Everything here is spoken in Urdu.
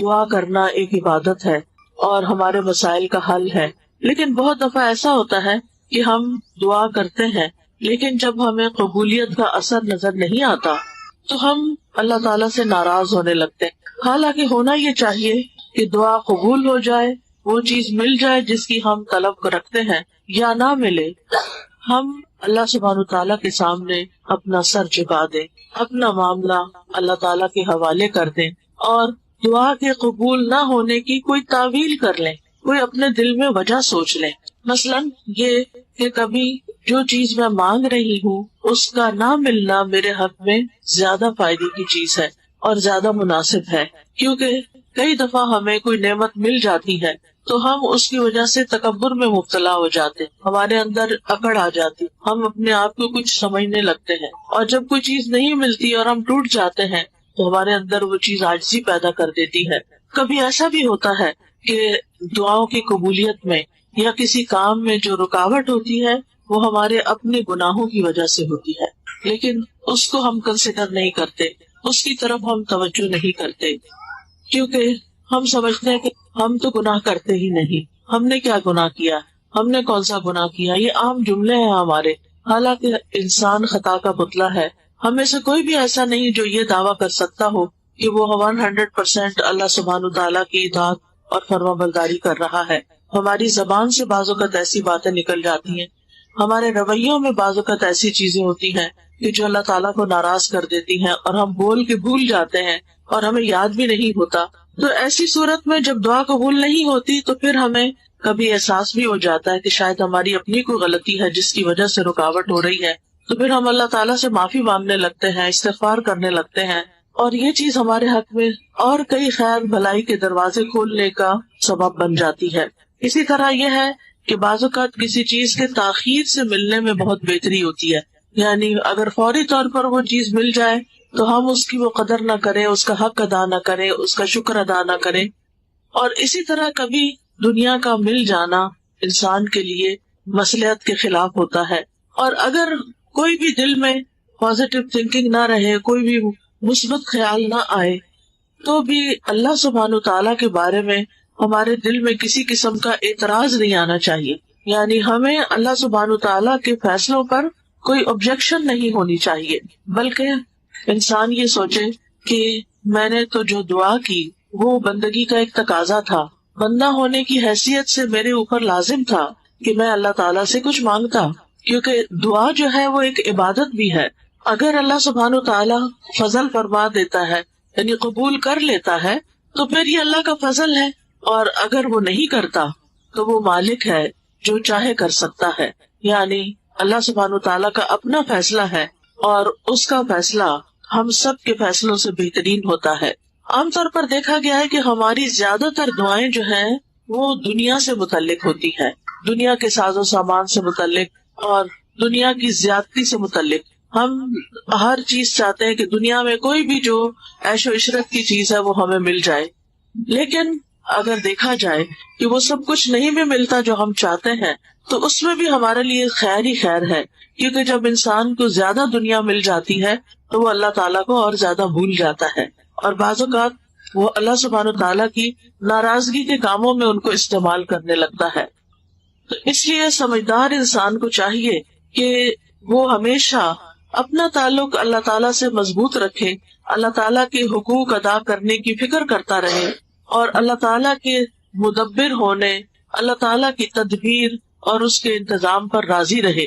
دعا کرنا ایک عبادت ہے اور ہمارے مسائل کا حل ہے، لیکن بہت دفعہ ایسا ہوتا ہے کہ ہم دعا کرتے ہیں لیکن جب ہمیں قبولیت کا اثر نظر نہیں آتا تو ہم اللہ تعالیٰ سے ناراض ہونے لگتے ہیں، حالانکہ ہونا یہ چاہیے کہ دعا قبول ہو جائے، وہ چیز مل جائے جس کی ہم طلب رکھتے ہیں، یا نہ ملے ہم اللہ سبحانہ تعالیٰ کے سامنے اپنا سر جھکا دیں، اپنا معاملہ اللہ تعالیٰ کے حوالے کر دیں اور دعا کے قبول نہ ہونے کی کوئی تعویل کر لیں، کوئی اپنے دل میں وجہ سوچ لیں، مثلاً یہ کہ کبھی جو چیز میں مانگ رہی ہوں اس کا نہ ملنا میرے حق میں زیادہ فائدے کی چیز ہے اور زیادہ مناسب ہے، کیونکہ کئی دفعہ ہمیں کوئی نعمت مل جاتی ہے تو ہم اس کی وجہ سے تکبر میں مبتلا ہو جاتے، ہمارے اندر اکڑ آ جاتی، ہم اپنے آپ کو کچھ سمجھنے لگتے ہیں، اور جب کوئی چیز نہیں ملتی اور ہم ٹوٹ جاتے ہیں تو ہمارے اندر وہ چیز عاجزی پیدا کر دیتی ہے۔ کبھی ایسا بھی ہوتا ہے کہ دعاؤں کی قبولیت میں یا کسی کام میں جو رکاوٹ ہوتی ہے وہ ہمارے اپنے گناہوں کی وجہ سے ہوتی ہے، لیکن اس کو ہم کنسیڈر نہیں کرتے، اس کی طرف ہم توجہ نہیں کرتے، کیونکہ ہم سمجھتے ہیں کہ ہم تو گناہ کرتے ہی نہیں، ہم نے کیا گناہ کیا، ہم نے کون سا گناہ کیا، یہ عام جملے ہیں ہمارے، حالانکہ انسان خطا کا پتلا ہے۔ ہمیں سے کوئی بھی ایسا نہیں جو یہ دعویٰ کر سکتا ہو کہ وہ 100% اللہ سبحانہ تعالیٰ کی اطاعت اور فرما برداری کر رہا ہے۔ ہماری زبان سے بعض اوقات ایسی باتیں نکل جاتی ہیں، ہمارے رویوں میں بعض اوقات ایسی چیزیں ہوتی ہیں کہ جو اللہ تعالیٰ کو ناراض کر دیتی ہیں اور ہم بول کے بھول جاتے ہیں اور ہمیں یاد بھی نہیں ہوتا۔ تو ایسی صورت میں جب دعا قبول نہیں ہوتی تو پھر ہمیں کبھی احساس بھی ہو جاتا ہے کہ شاید ہماری اپنی کوئی غلطی ہے جس کی وجہ سے رکاوٹ ہو رہی ہے، تو پھر ہم اللہ تعالیٰ سے معافی مانگنے لگتے ہیں، استغفار کرنے لگتے ہیں، اور یہ چیز ہمارے حق میں اور کئی خیر بھلائی کے دروازے کھولنے کا سبب بن جاتی ہے۔ اسی طرح یہ ہے کہ بعض اوقات کسی چیز کے تاخیر سے ملنے میں بہت بہتری ہوتی ہے، یعنی اگر فوری طور پر وہ چیز مل جائے تو ہم اس کی وہ قدر نہ کریں، اس کا حق ادا نہ کریں، اس کا شکر ادا نہ کریں۔ اور اسی طرح کبھی دنیا کا مل جانا انسان کے لیے مصلحت کے خلاف ہوتا ہے، اور اگر کوئی بھی دل میں پازیٹیو تھنکنگ نہ رہے، کوئی بھی مثبت خیال نہ آئے، تو بھی اللہ سبحانہ تعالیٰ کے بارے میں ہمارے دل میں کسی قسم کا اعتراض نہیں آنا چاہیے، یعنی ہمیں اللہ سبحانہ تعالیٰ کے فیصلوں پر کوئی آبجیکشن نہیں ہونی چاہیے، بلکہ انسان یہ سوچے کہ میں نے تو جو دعا کی وہ بندگی کا ایک تقاضا تھا، بندہ ہونے کی حیثیت سے میرے اوپر لازم تھا کہ میں اللہ تعالیٰ سے کچھ مانگتا، کیونکہ دعا جو ہے وہ ایک عبادت بھی ہے۔ اگر اللہ سبحانہ تعالیٰ فضل فرما دیتا ہے، یعنی قبول کر لیتا ہے، تو پھر یہ اللہ کا فضل ہے، اور اگر وہ نہیں کرتا تو وہ مالک ہے جو چاہے کر سکتا ہے، یعنی اللہ سبحانہ تعالیٰ کا اپنا فیصلہ ہے اور اس کا فیصلہ ہم سب کے فیصلوں سے بہترین ہوتا ہے۔ عام طور پر دیکھا گیا ہے کہ ہماری زیادہ تر دعائیں جو ہیں وہ دنیا سے متعلق ہوتی ہیں، دنیا کے ساز و سامان سے متعلق اور دنیا کی زیادتی سے متعلق۔ ہم ہر چیز چاہتے ہیں کہ دنیا میں کوئی بھی جو عیش و عشرت کی چیز ہے وہ ہمیں مل جائے، لیکن اگر دیکھا جائے کہ وہ سب کچھ نہیں بھی ملتا جو ہم چاہتے ہیں تو اس میں بھی ہمارے لیے خیر ہی خیر ہے، کیونکہ جب انسان کو زیادہ دنیا مل جاتی ہے تو وہ اللہ تعالیٰ کو اور زیادہ بھول جاتا ہے، اور بعض اوقات وہ اللہ سبحانہ تعالیٰ کی ناراضگی کے کاموں میں ان کو استعمال کرنے لگتا ہے۔ تو اس لیے سمجھدار انسان کو چاہیے کہ وہ ہمیشہ اپنا تعلق اللہ تعالیٰ سے مضبوط رکھے، اللہ تعالیٰ کے حقوق ادا کرنے کی فکر کرتا رہے، اور اللہ تعالیٰ کے مدبر ہونے، اللہ تعالیٰ کی تدبیر اور اس کے انتظام پر راضی رہے۔